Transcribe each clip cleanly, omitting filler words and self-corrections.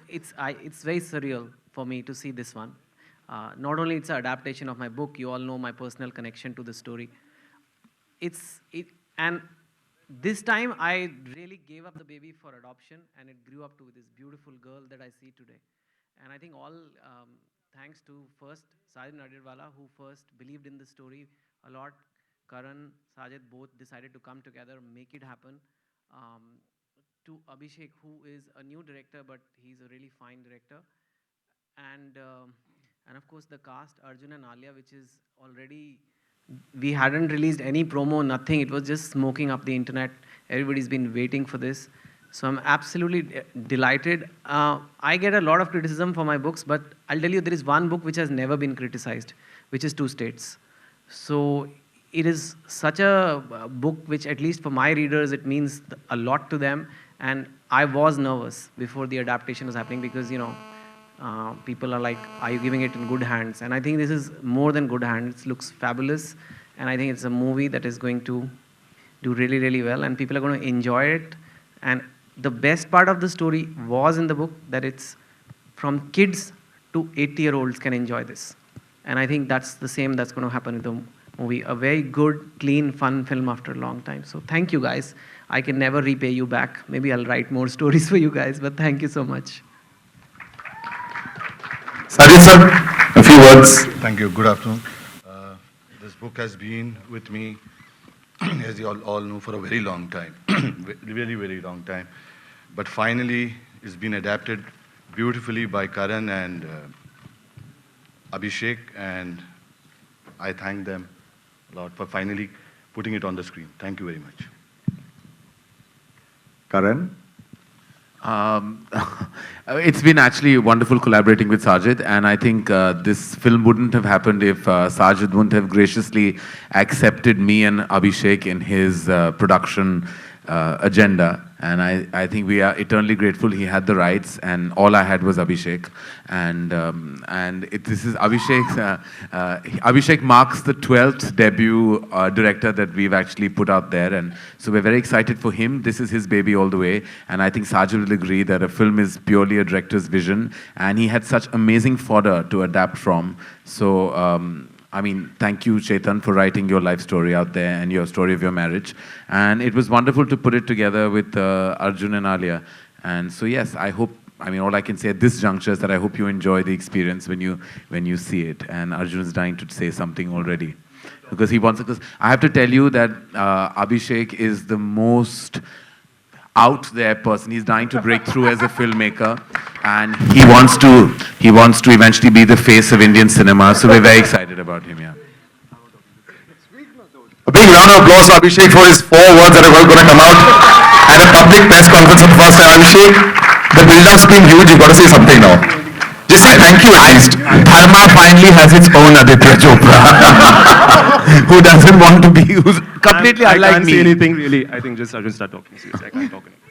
it's very surreal for me to see this one. Not only it's an adaptation of my book, you all know my personal connection to the story. And this time I really gave up the baby for adoption, and it grew up to this beautiful girl that I see today. And I think all thanks to first Sajid Nadirwala, who first believed in the story a lot. Karan, Sajid both decided to come together, make it happen. To Abhishek, who is a new director, but he's a really fine director. And of course the cast, Arjun and Alia, which is already, we hadn't released any promo, nothing. It was just smoking up the internet. Everybody's been waiting for this. So I'm absolutely delighted. I get a lot of criticism for my books, but I'll tell you there is one book which has never been criticized, which is Two States. So it is such a book which, at least for my readers, it means a lot to them. And I was nervous before the adaptation was happening because, people are like, are you giving it in good hands? And I think this is more than good hands. It looks fabulous. And I think it's a movie that is going to do really, really well. And people are going to enjoy it. And the best part of the story was in the book that it's from kids to 80-year-olds can enjoy this. And I think that's the same that's going to happen with the movie. A very good, clean, fun film after a long time. So thank you, guys. I can never repay you back. Maybe I'll write more stories for you guys, but thank you so much. Sajid sir, a few words. Thank you. Good afternoon. This book has been with me, as you all know, for a very long time. Really, very long time. But finally, it's been adapted beautifully by Karan and Abhishek, and I thank them a lot for finally putting it on the screen. Thank you very much. Karan? It's been actually wonderful collaborating with Sajid, and I think this film wouldn't have happened if Sajid wouldn't have graciously accepted me and Abhishek in his production agenda. And I think we are eternally grateful. He had the rights, and all I had was Abhishek. This is Abhishek's. Abhishek marks the 12th debut director that we've actually put out there, and so we're very excited for him. This is his baby all the way, and I think Sajid will agree that a film is purely a director's vision, and he had such amazing fodder to adapt from. So. I mean, thank you, Chetan, for writing your life story out there and your story of your marriage. And it was wonderful to put it together with Arjun and Alia. And so, yes, I hope, I mean, all I can say at this juncture is that I hope you enjoy the experience when you see it. And Arjun is dying to say something already. Because he wants, because I have to tell you that Abhishek is the most out there person. He's dying to break through as a filmmaker, and he wants to eventually be the face of Indian cinema. So we're very excited about him. Yeah. A big round of applause for Abhishek for his 4 words that are going to come out at a public press conference for the first time. Abhishek, the build-up's been huge. You've got to say something now. Just say thank you at least. Dharma finally has its own Aditya Chopra, who doesn't want to be completely unlike me. I can't say anything really. I think just Arjun start talking. Seriously, I can't talk anymore.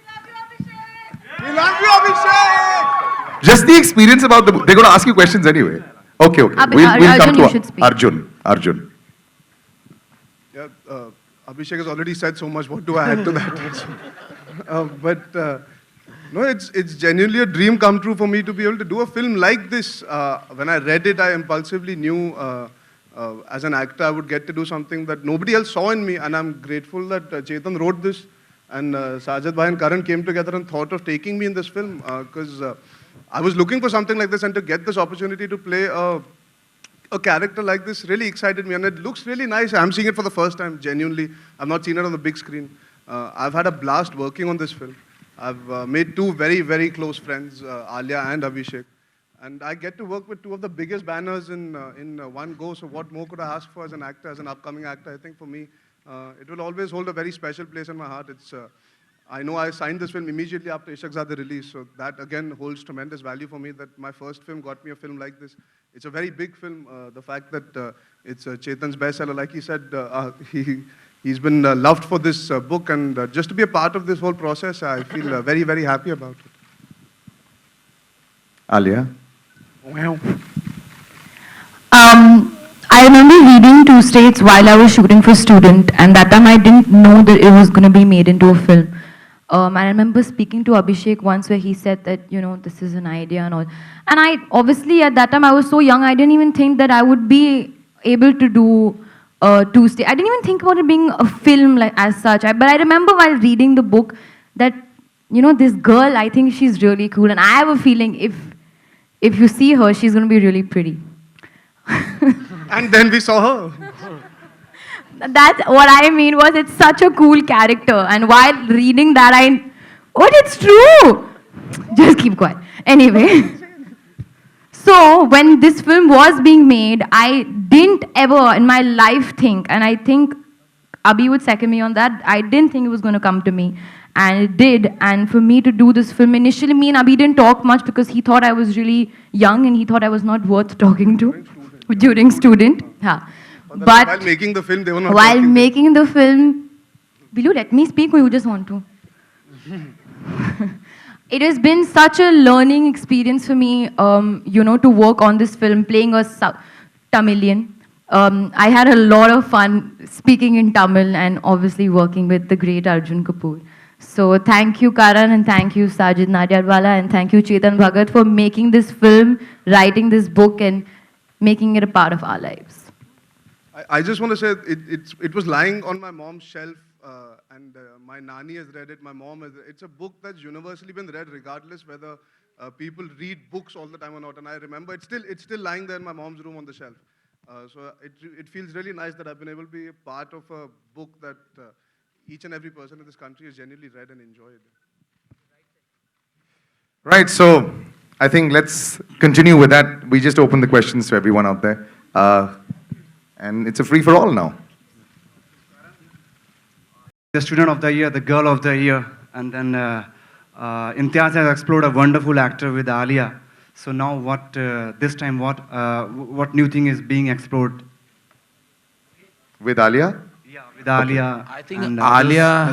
We love you, Abhishek! Just the experience about the book. They're going to ask you questions anyway. Okay. We'll come to Arjun. Yeah, Abhishek has already said so much. What do I add to that? No, it's genuinely a dream come true for me to be able to do a film like this. When I read it, I impulsively knew as an actor I would get to do something that nobody else saw in me, and I'm grateful that Chetan wrote this, and Sajid Bhai and Karan came together and thought of taking me in this film, because I was looking for something like this, and to get this opportunity to play a character like this really excited me, and it looks really nice. I'm seeing it for the first time, genuinely. I've not seen it on the big screen. I've had a blast working on this film. I've made 2 very, very close friends, Alia and Abhishek. And I get to work with 2 of the biggest banners in one go, so what more could I ask for as an actor, as an upcoming actor? I think for me, it will always hold a very special place in my heart. I know I signed this film immediately after Ishaqzada release, so that again holds tremendous value for me, that my first film got me a film like this. It's a very big film. The fact that it's Chetan's bestseller, like he said, he's been loved for this book, and just to be a part of this whole process, I feel very, very happy about it. Alia? Wow. I remember reading Two States while I was shooting for Student, and that time I didn't know that it was going to be made into a film. I remember speaking to Abhishek once where he said that, you know, this is an idea and all. And I, obviously at that time I was so young, I didn't even think that I would be able to do Tuesday. I didn't even think about it being a film like as such. But I remember while reading the book that, you know, this girl, I think she's really cool. And I have a feeling if you see her, she's going to be really pretty. And then we saw her. That's what I mean was it's such a cool character. And while reading that, it's true. Just keep quiet. Anyway. So when this film was being made, I didn't ever in my life think, and I think Abhi would second me on that, I didn't think it was going to come to me. And it did. And for me to do this film, initially me and Abhi didn't talk much because he thought I was really young and he thought I was not worth talking to during student. Yeah. But while making the film, they were not while talking. making the film, will you let me speak or you just want to? It has been such a learning experience for me, you know, to work on this film, playing a Tamilian. I had a lot of fun speaking in Tamil and obviously working with the great Arjun Kapoor. So thank you, Karan, and thank you, Sajid Nadiadwala, and thank you, Chetan Bhagat, for making this film, writing this book, and making it a part of our lives. I just want to say it was lying on my mom's shelf, and my nani has read it. My mom has. It's a book that's universally been read, regardless whether people read books all the time or not. And I remember it's still lying there in my mom's room on the shelf. So it feels really nice that I've been able to be a part of a book that each and every person in this country has genuinely read and enjoyed. Right, so I think let's continue with that. We just opened the questions to everyone out there. And it's a free-for-all now. The student of the year, the girl of the year, and then Imtiaz has explored a wonderful actor with Alia. So now what, this time what new thing is being explored? With Alia? Yeah, with Alia. I think and, Alia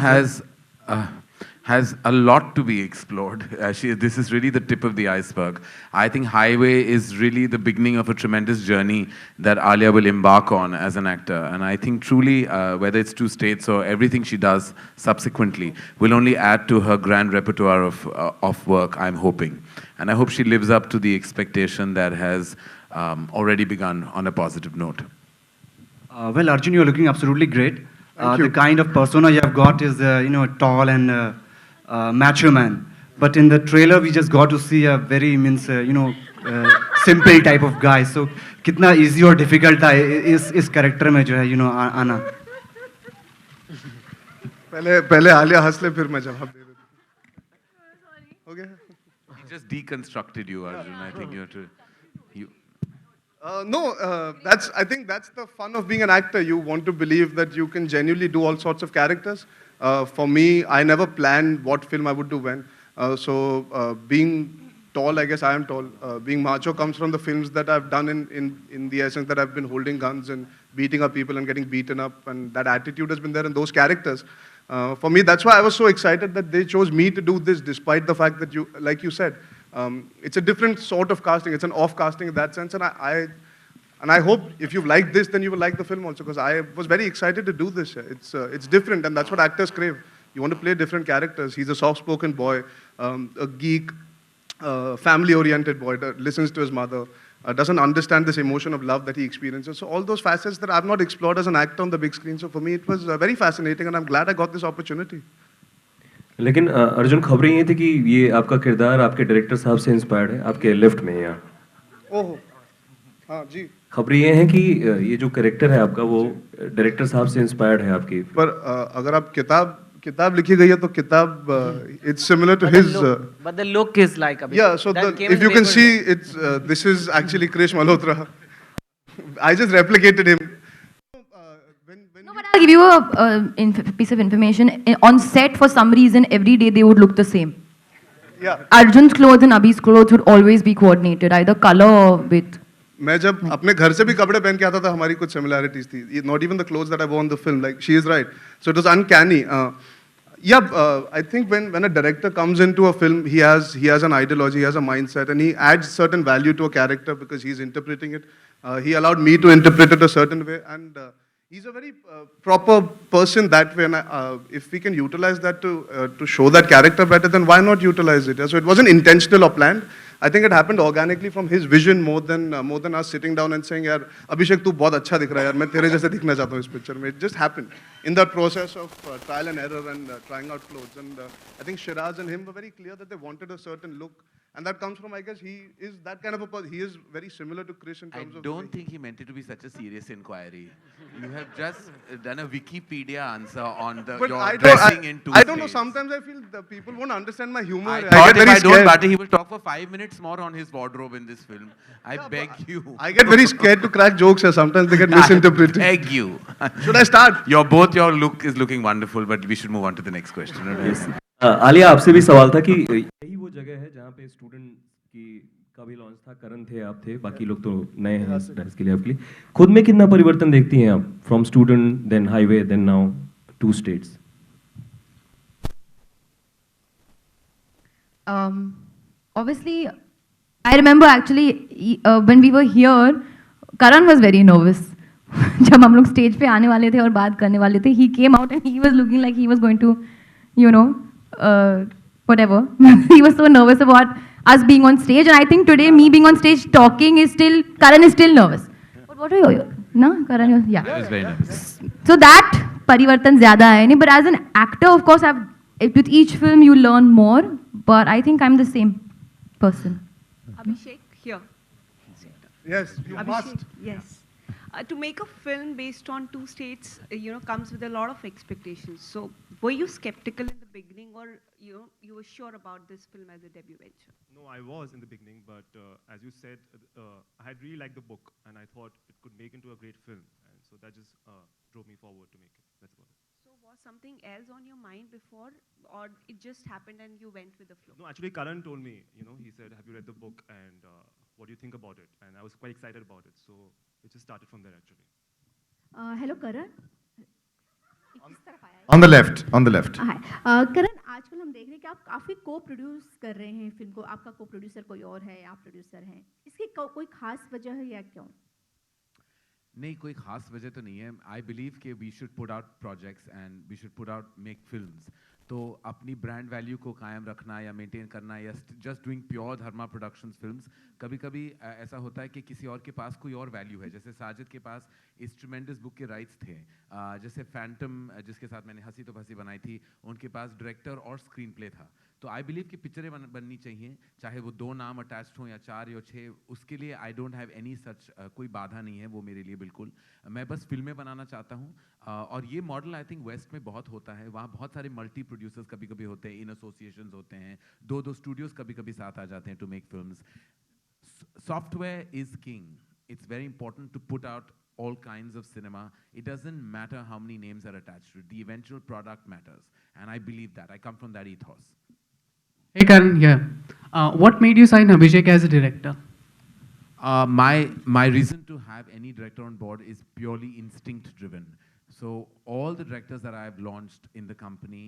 has a lot to be explored. This is really the tip of the iceberg. I think Highway is really the beginning of a tremendous journey that Alia will embark on as an actor. And I think truly, whether it's Two States or everything she does subsequently, will only add to her grand repertoire of work, I'm hoping. And I hope she lives up to the expectation that has already begun on a positive note. Well, Arjun, you're looking absolutely great. Thank you. The kind of persona you have got is, you know, tall and macho man. But in the trailer, we just got to see a very, simple type of guy. So, kitna easy or difficult tha is character mein jo hai, you know, आना? पहले आलिया हंस ले फिर मैं जवाब दे देता हूँ. Okay. He just deconstructed you, Arjun. I think you have to... I think that's the fun of being an actor. You want to believe that you can genuinely do all sorts of characters. For me, I never planned what film I would do when. Being tall, I guess I am tall. Being macho comes from the films that I've done in the essence that I've been holding guns and beating up people and getting beaten up, and that attitude has been there in those characters. For me, that's why I was so excited that they chose me to do this, despite the fact that like you said, it's a different sort of casting. It's an off casting in that sense, and I hope if you've liked this, then you will like the film also, because I was very excited to do this. It's different, and that's what actors crave. You want to play different characters. He's a soft-spoken boy, a geek, family-oriented boy that listens to his mother, doesn't understand this emotion of love that he experiences. So all those facets that I've not explored as an actor on the big screen. So for me, it was very fascinating, and I'm glad I got this opportunity. लेकिन अर्जुन खबरें ये थी कि ये आपका किरदार आपके director साहब से इंस्पायर्ड है आपके लेफ्ट में यहाँ. ओह, हाँ जी. खबरें ये हैं कि ये जो कैरेक्टर है आपका वो डायरेक्टर साहब से इंस्पायर्ड है आपकी. पर अगर आप किताब लिखी गई है तो किताब it's similar to his. But the look is like. Yeah, so if you can see, it's this is actually Krish Malhotra. I just replicated him. No, but I'll give you a piece of information. On set, for some reason, every day they would look the same. Yeah. Arjun's clothes and Abhi's clothes would always be coordinated, either color or with. मैं जब अपने घर से भी कपड़े पहन के आता था, हमारी कुछ similarities थी. Not even the clothes that I wore in the film. Like, she is right. So it was uncanny. I think when a director comes into a film, he has an ideology, he has a mindset, and he adds certain value to a character because he's interpreting it. He allowed me to interpret it a certain way, and he's a very proper person that way, and if we can utilize that to show that character better, then why not utilize it? So it wasn't intentional or planned. I think it happened organically from his vision more than us sitting down and saying, "यार अभिषेक तू बहुत अच्छा दिख रहा है यार, मैं तेरे जैसे दिखना चाहता हूँ इस पिक्चर में." It just happened in that process of trial and error and trying out clothes. And I think Shiraz and him were very clear that they wanted a certain look. And that comes from, I guess, he is that kind of a person. He is very similar to Chris in I terms of... the way don't think he meant it to be such a serious inquiry. You have just done a Wikipedia answer on But your I dressing in two I don't know, states. sometimes I feel the people won't understand my humor. I get thought if very I don't scared. butter, he will talk for 5 minutes more on his wardrobe in this film. I beg you. I get very scared to crack jokes here. Sometimes they get I misinterpreted. beg you. Should I start? Your look is looking wonderful, but we should move on to the next question. Yes. Alia आपसे भी सवाल था कि यही वो जगह है जहाँ पे स्टूडेंट की का भी लॉन्च था, करण थे, आप थे, बाकी लोग तो नए हैं इस डांस के लिए आपके लिए। खुद में कितना परिवर्तन देखती हैं आप from student then highway then now 2 states? Obviously, I remember actually when we were here, Karan was very nervous. जब हम लोग स्टेज पे आने वाले थे और बात करने वाले थे, he came out and he was looking like he was going to, you know, whatever. He was so nervous about us being on stage, and I think today me being on stage talking is still, Karan is still nervous. But what are you? No, Karan, yeah. I was very nervous. So that परिवर्तन ज़्यादा है नहीं, but as an actor, of course, with each film you learn more, but I think I'm the same person. Abhishek, here. Yes, you must. Yes. To make a film based on 2 states, comes with a lot of expectations. So, were you skeptical in the beginning, or you were sure about this film as a debut venture? No, I was in the beginning, but as you said, I had really liked the book, and I thought it could make into a great film, and so that just drove me forward to make it. That's about it. So, was something else on your mind before, or it just happened and you went with the flow? No, actually, Karan told me, he said, "Have you read the book, and what do you think about it?" And I was quite excited about it, so it just started from there, actually. Hello Karan. On the left, on the left. हाय करण, आजकल हम देख रहे हैं कि आप काफ़ी को produce कर रहे हैं फिल्म को, आपका को प्रोड्यूसर कोई और है, आप प्रोड्यूसर हैं, इसकी कोई खास वजह है या क्यों? नहीं, कोई खास वजह तो नहीं है। आई बिलीव कि we should put out projects and we should put out make films. तो अपनी ब्रांड वैल्यू को कायम रखना या मेंटेन करना या जस्ट डूइंग प्योर धर्मा प्रोडक्शंस फिल्म्स, कभी कभी ऐसा होता है कि किसी और के पास कोई और वैल्यू है। जैसे साजिद के पास इस ट्रिमेंडस बुक के राइट्स थे, जैसे फैंटम जिसके साथ मैंने हंसी तो फंसी बनाई थी, उनके पास डायरेक्टर और स्क्रीन प्ले था। तो आई बिलीव कि पिक्चरें बननी चाहिए, चाहे वो 2 नाम अटैच्ड हों या 4 या 6, उसके लिए I don't have any such, कोई बाधा नहीं है वो मेरे लिए बिल्कुल। मैं बस फिल्में बनाना चाहता हूँ, और ये मॉडल आई थिंक वेस्ट में बहुत होता है। वहाँ बहुत सारे मल्टी प्रोड्यूसर्स कभी कभी होते हैं, इन एसोसिएशंस होते हैं, 2-2 स्टूडियोज कभी कभी साथ आ जाते हैं to make films. Software is king. It's very important to put out all kinds of cinema. It doesn't matter how many names are attached to it. The eventual product matters. And I believe that. I come from that ethos. Hey Karan, here. What made you sign Abhishek as a director? My reason to have any director on board is purely instinct driven. So all the directors that I have launched in the company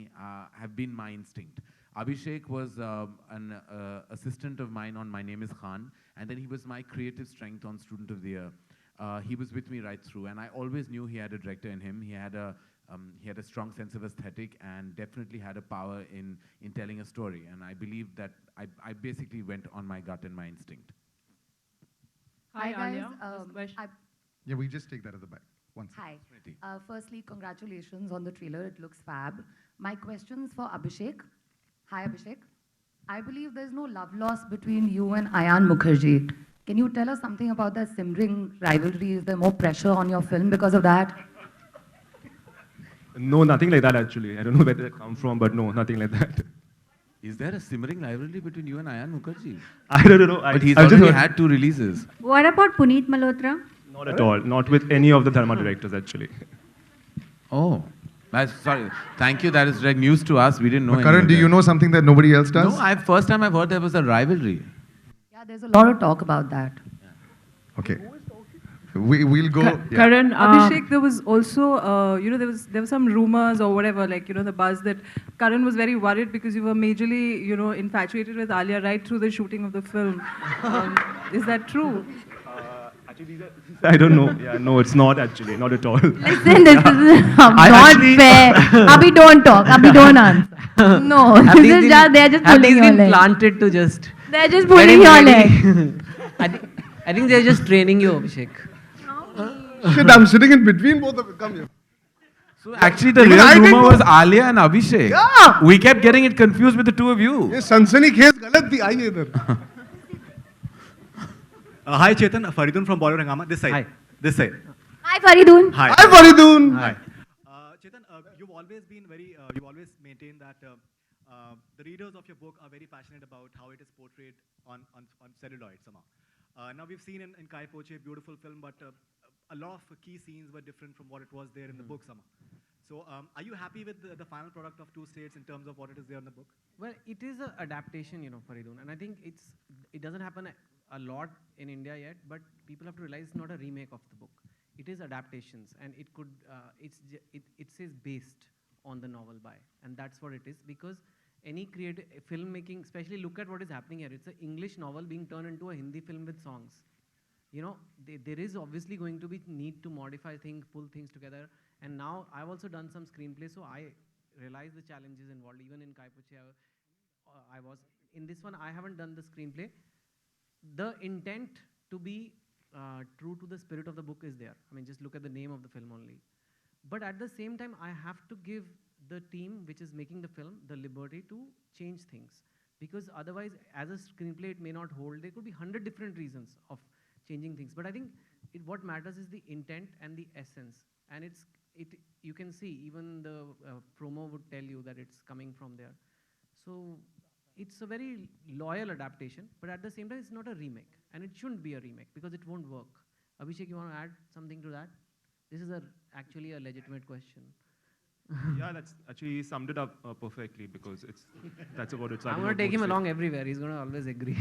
have been my instinct. Abhishek was an assistant of mine on My Name is Khan, and then he was my creative strength on Student of the Year. He was with me right through, and I always knew he had a director in him. He had a strong sense of aesthetic and definitely had a power in telling a story. And I believe that I basically went on my gut and my instinct. Hi guys. Yeah, we just take that at the back. One second. Hi. Firstly, congratulations on the trailer. It looks fab. My question's for Abhishek. Hi, Abhishek. I believe there's no love loss between you and Ayan Mukherjee. Can you tell us something about that simmering rivalry? Is there more pressure on your film because of that? No, nothing like that, actually. I don't know where that come from, but no, nothing like that. Is there a simmering rivalry between you and Ayan Mukherjee? I don't know. But he's already had 2 releases. What about Puneet Malhotra? Not at all. Not with any of the Dharma directors, actually. Oh. Sorry. Thank you. That is news to us. We didn't know. Karan, do you know something that nobody else does? No, first time I've heard there was a rivalry. Yeah, there's a lot of talk about that. Okay. We'll go. Karan, Abhishek, there was also, there were some rumors or whatever, like, the buzz that Karan was very worried because you were majorly, infatuated with Alia right through the shooting of the film. Is that true? I don't know. Yeah, no, it's not actually, not at all. Listen, this is not fair. Abhi, don't talk. Abhi, don't answer. No, this is just, they're just have pulling these your been leg. planted to just They're just get pulling him your ready? leg. I think they're just training you, Abhishek. Shit, I'm sitting in between both of you. Come here. So actually, the Even real I didn't rumor know. was Alia and Abhishek. Yeah. We kept getting it confused with the two of you. ये सनसनी खेज गलत थी आइए इधर. Hi Chetan, Faridun from Bollywood Hangama. This side. Hi. This side. Hi, Faridun. Hi. Hi Faridun. Hi. Chetan, you've always been very, you've always maintained that the readers of your book are very passionate about how it is portrayed on celluloid somehow. Now we've seen in Kai Poche, beautiful film, but a lot of key scenes were different from what it was there in the book somehow. So are you happy with the final product of Two States in terms of what it is there in the book? Well, it is an adaptation, Faridun, and I think it doesn't happen a lot in India yet, but people have to realize it's not a remake of the book. It is adaptations, and it could it says based on the novel by, and that's what it is, because any creative filmmaking, especially look at what is happening here. It's an English novel being turned into a Hindi film with songs. There is obviously going to be need to modify things, pull things together. And now I've also done some screenplay, so I realize the challenges involved. Even in Kai Poche, I was in this one. I haven't done the screenplay. The intent to be true to the spirit of the book is there. I mean, just look at the name of the film only. But at the same time, I have to give the team which is making the film the liberty to change things, because otherwise, as a screenplay, it may not hold. There could be 100 different reasons of changing things. But I think what matters is the intent and the essence. And you can see even the promo would tell you that it's coming from there. So it's a very loyal adaptation, but at the same time, it's not a remake. And it shouldn't be a remake because it won't work. Abhishek, you want to add something to that? This is actually a legitimate question. Yeah, that's actually summed it up perfectly, because that's about it. So I'm going to take him along everywhere. He's going to always agree.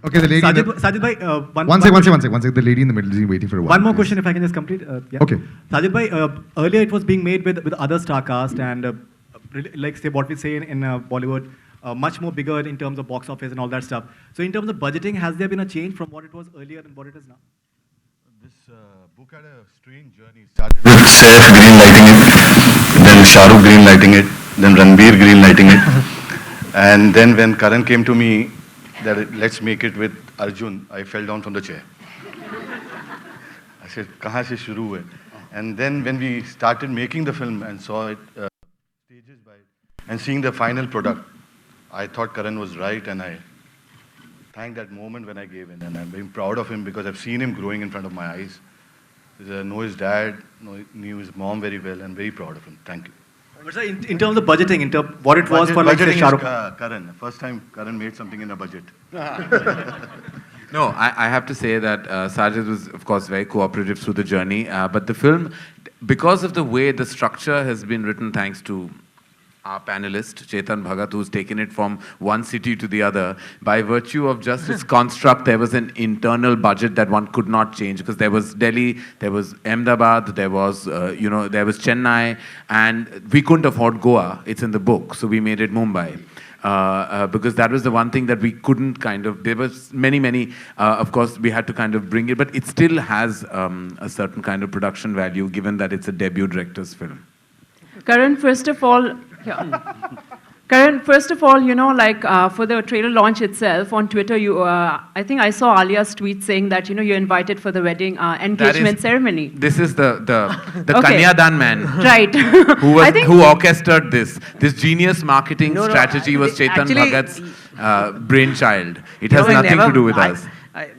Okay, the lady. Sajid bhai, one second. The lady in the middle is waiting for a while. One more question, if I can just complete. Yeah. Okay. Sajid bhai, earlier it was being made with other star cast and like say what we say in Bollywood, much more bigger in terms of box office and all that stuff. So in terms of budgeting, has there been a change from what it was earlier and what it is now? This book had a strange journey. It started with Saif greenlighting it, then Shah Rukh greenlighting it, then Ranbir greenlighting it. And then when Karan came to me that let's make it with Arjun, I fell down from the chair. I said, kahan se shuru hai? And then when we started making the film and saw it stages by it, and seeing the final product, I thought Karan was right, and I thank that moment when I gave in, and I'm very proud of him because I've seen him growing in front of my eyes. I know his dad, knew his mom very well, and very proud of him. Thank you. But sir, in terms of budgeting, what it was for like say Shah Rukh. Karan, first time Karan made something in a budget. No, I have to say that Sajid was, of course, very cooperative through the journey. But the film, because of the way the structure has been written, thanks to our panelist, Chetan Bhagat, who's taken it from one city to the other, by virtue of just its construct, there was an internal budget that one could not change, because there was Delhi, there was Ahmedabad, there was, there was Chennai, and we couldn't afford Goa. It's in the book, so we made it Mumbai. Because that was the one thing that we couldn't there was many, of course, we had to kind of bring it, but it still has a certain kind of production value, given that it's a debut director's film. Karan, first of all, for the trailer launch itself, on Twitter, I think I saw Alia's tweet saying that, you're invited for the wedding engagement ceremony. This is the Okay. Kanyadan man. Right. who orchestrated this. This genius marketing strategy was Chetan Bhagat's brainchild. It has nothing to do with us.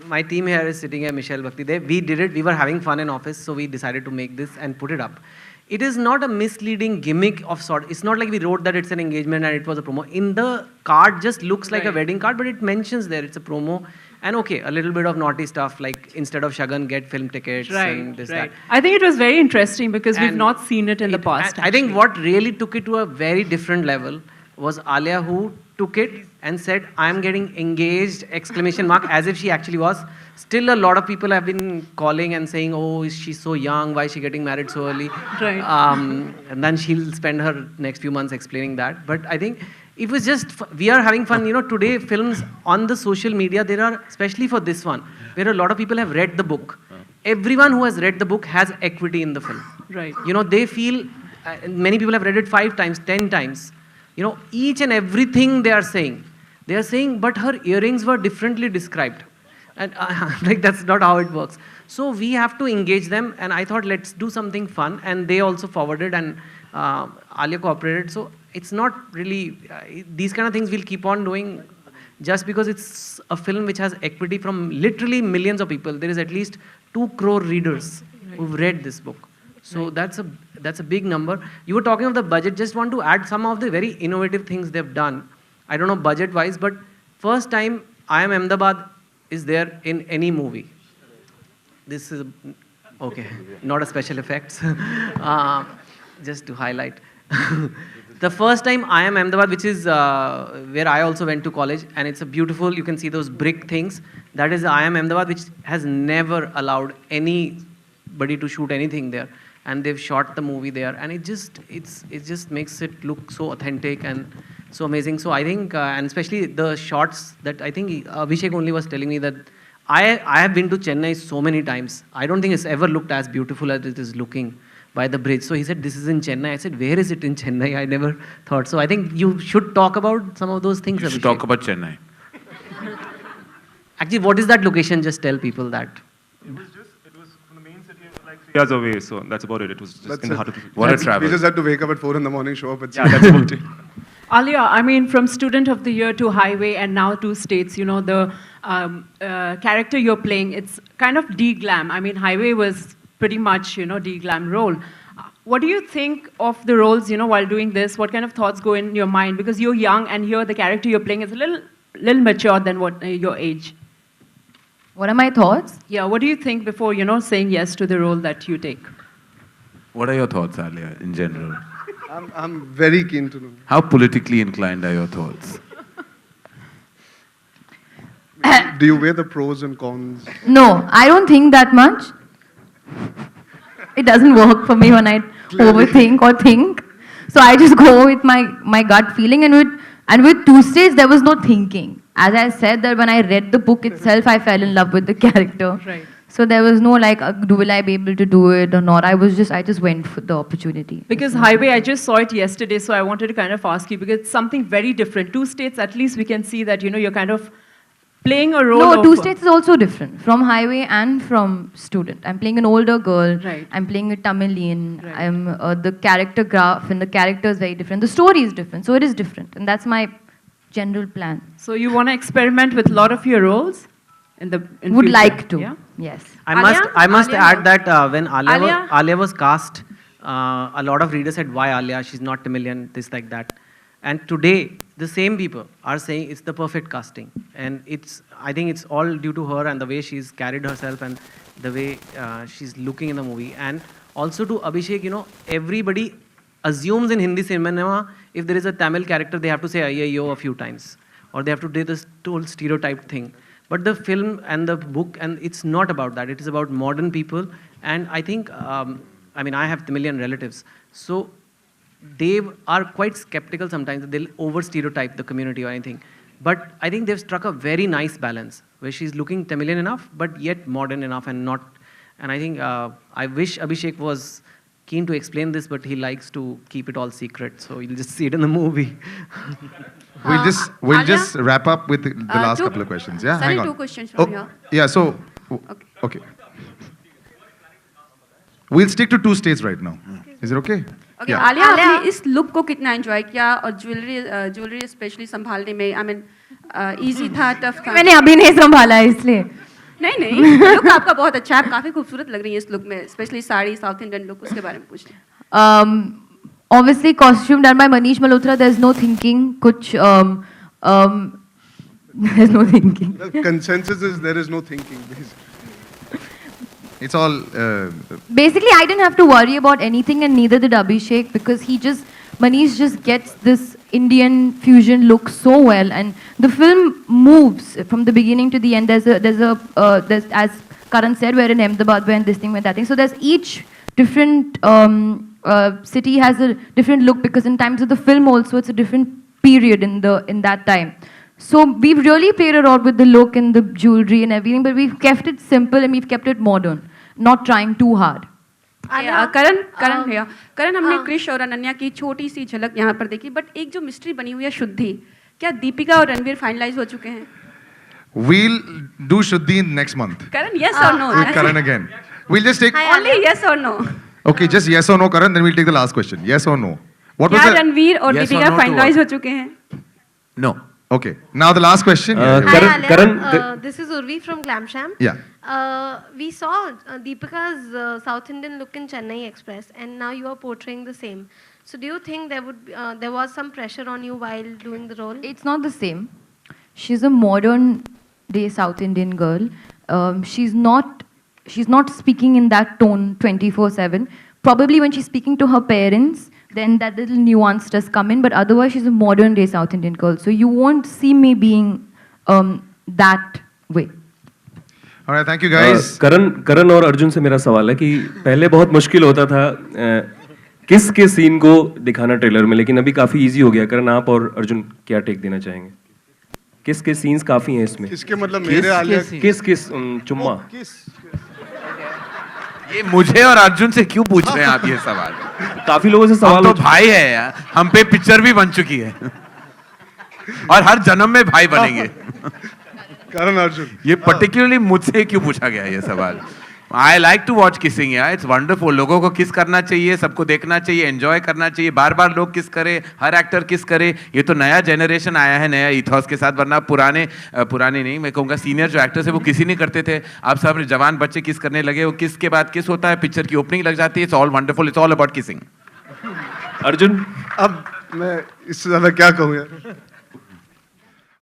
My team here is sitting here, Michelle Bhakti. We did it. We were having fun in office, so we decided to make this and put it up. It is not a misleading gimmick of sort. It's not like we wrote that it's an engagement and it was a promo. In the card, just looks like a wedding card, but it mentions there it's a promo. And okay, a little bit of naughty stuff, like instead of Shagan, get film tickets and this, that. I think it was very interesting because we've not seen it in the past. I think what really took it to a very different level was Alia, who took it and said, I'm getting engaged, ! As if she actually was. Still, a lot of people have been calling and saying, oh, is she so young? Why is she getting married so early? Right. And then she'll spend her next few months explaining that. But I think it was just, we are having fun. Today films on the social media, there are, especially for this one, where a lot of people have read the book. everyone who has read the book has equity in the film. Right. You know, they feel, many people have read it 5 times, 10 times. You know, each and everything they are saying, but her earrings were differently described. And like, that's not how it works. So we have to engage them, and I thought, let's do something fun. And they also forwarded, and Alia cooperated. So it's not really, these kind of things we'll keep on doing just because it's a film which has equity from literally millions of people. There is at least 2 crore readers who've read this book. So that's a big number. You were talking of the budget. Just want to add some of the very innovative things they've done. I don't know budget-wise, but first time I Am Ahmedabad is there in any movie. This is, okay, not a special effects. Just to highlight. The first time I Am Ahmedabad, which is where I also went to college, and it's a beautiful, you can see those brick things. That is I Am Ahmedabad, which has never allowed anybody to shoot anything there. And they've shot the movie there, and it just makes it look so authentic and so amazing. So I think, and especially the shots that I think Abhishek only was telling me that I have been to Chennai so many times. I don't think it's ever looked as beautiful as it is looking by the bridge. So he said, this is in Chennai. I said, where is it in Chennai? I never thought. So I think you should talk about some of those things. You should talk about Chennai. Actually, what is that location? Just tell people that. It was from the main city, like 3 hours away, so that's about it. It was just in the heart of the city. What a travel. We just had to wake up at 4 in the morning, show up at 6. Yeah, that's about it. Alia, I mean, from Student of the Year to Highway and now 2 States, you know, the character you're playing, it's kind of de-glam. I mean, Highway was pretty much, you know, de-glam role. What do you think of the roles, you know, while doing this? What kind of thoughts go in your mind? Because you're young, and here the character you're playing is a little mature than what your age. What are my thoughts? Yeah, what do you think before, you know, saying yes to the role that you take? What are your thoughts, Alia, in general? I'm very keen to know. How politically inclined are your thoughts? Do you weigh the pros and cons? No, I don't think that much. It doesn't work for me when I overthink or think. So I just go with my gut feeling, and with 2 States there was no thinking. As I said, that when I read the book itself, I fell in love with the character. Right. So there was no like, will I be able to do it or not? I just went for the opportunity. Because Highway, I just saw it yesterday, so I wanted to kind of ask you, because it's something very different. 2 States, at least we can see that, you know, you're kind of playing a role. No, 2 States is also different from Highway and from Student. I'm playing an older girl. Right. I'm playing a Tamilian. Right. I'm the character graph and the character is very different. The story is different, so it is different, and that's my general plan. So you want to experiment with a lot of your roles in Would future? like to. Yeah? Yes. I must add that when Alia? Alia was cast, a lot of readers said, why Alia? She's not Tamilian, this, like that. And today, the same people are saying it's the perfect casting. And I think it's all due to her and the way she's carried herself and the way she's looking in the movie. And also to Abhishek, you know, everybody assumes in Hindi cinema, if there is a Tamil character, they have to say ayyo a few times. Or they have to do this whole stereotype thing. But the film and the book, and it's not about that. It is about modern people. And I think, I mean, I have Tamilian relatives. So they are quite skeptical sometimes that they'll over-stereotype the community or anything. But I think they've struck a very nice balance where she's looking Tamilian enough, but yet modern enough and not. And I think, I wish Abhishek was keen to explain this, but he likes to keep it all secret. So you'll just see it in the movie. We'll just wrap up with the last couple of questions. Yeah, hang on. 2 questions from here. Yeah, so, okay. We'll stick to 2 States right now. Is it okay? Okay, Alia आपने इस look को कितना enjoy किया और jewellery specially संभालने में I mean easy था tough था मैंने अभी नहीं संभाला इसलिए नहीं लुक आपका बहुत अच्छा है आप काफी खूबसूरत लग रही हैं इस लुक में specially sari south Indian look उसके बारे में पूछना obviously costume done by Manish Malhotra, there's no thinking kuch there's no thinking. The consensus is there is no thinking. It's all... Basically, I didn't have to worry about anything, and neither did Abhishek, because Manish just gets this Indian fusion look so well, and the film moves from the beginning to the end. There's as Karan said, we're in Ahmedabad, we're in this thing, we're in that thing. So there's each different city has a different look, because in times of the film also, it's a different period in that time. So we've really played around with the look and the jewelry and everything, but we've kept it simple and we've kept it modern. not trying too hard. करण हमने क्रिश और अनन्या की छोटी सी झलक यहाँ पर देखी, but एक जो मिस्ट्री बनी हुई है शुद्धि, क्या दीपिका और रणवीर फाइनलाइज हो चुके हैं? We'll do Shuddhi next month. Karan, yes or no? With Karan again. We'll just take... Only yes or no? Okay, just yes or no, Karan, then we'll take the last question. Yes or no? What was क्या the... Ranveer और Yes or Deepika no to finalise what? हो चुके हैं? No. Okay, now the last question. This is Urvi from Glamsham. Yeah. We saw Deepika's South Indian look in Chennai Express, and now you are portraying the same. So do you think there was some pressure on you while doing the role? It's not the same. She's a modern day South Indian girl. She's not speaking in that tone 24/7. Probably when she's speaking to her parents, then that little nuance does come in. But otherwise, she's a modern day South Indian girl. So you won't see me being that way. All right, thank you guys. करण और अर्जुन से मेरा सवाल है कि पहले बहुत मुश्किल होता था किस के सीन को दिखाना ट्रेलर में, लेकिन अभी काफी इजी हो गया. करण, आप और अर्जुन क्या टेक देना चाहेंगे? किस के सीन्स काफी हैं इसमें? किसके मतलब मेरे आलिया किस चुम्मा? ये मुझे और अर्जुन से क्यों पूछ रहे हैं आप ये सवाल? काफी लोगों से सवाल तो भाई है यार, हम पे पिक्चर भी बन चुकी है और हर जन्म में भाई बनेंगे. करण अर्जुन, ये पर्टिकुलरली मुझसे क्यों पूछा गया ये सवाल? I like to watch kissing यार, इट्स वंडरफुल. लोगों को किस करना चाहिए, सबको देखना चाहिए, एंजॉय करना चाहिए. बार बार लोग किस करे, हर एक्टर किस करे. ये तो नया जनरेशन आया है, नया इथॉस के साथ. वरना पुराने नहीं, मैं कहूँगा सीनियर जो एक्टर्स है वो किसी नहीं करते थे. आप सब जवान बच्चे किस करने लगे. वो किस के बाद किस होता है, पिक्चर की ओपनिंग लग जाती है. It's all wonderful, it's all about kissing. Arjun, अब मैं इससे ज्यादा क्या कहूँ यार.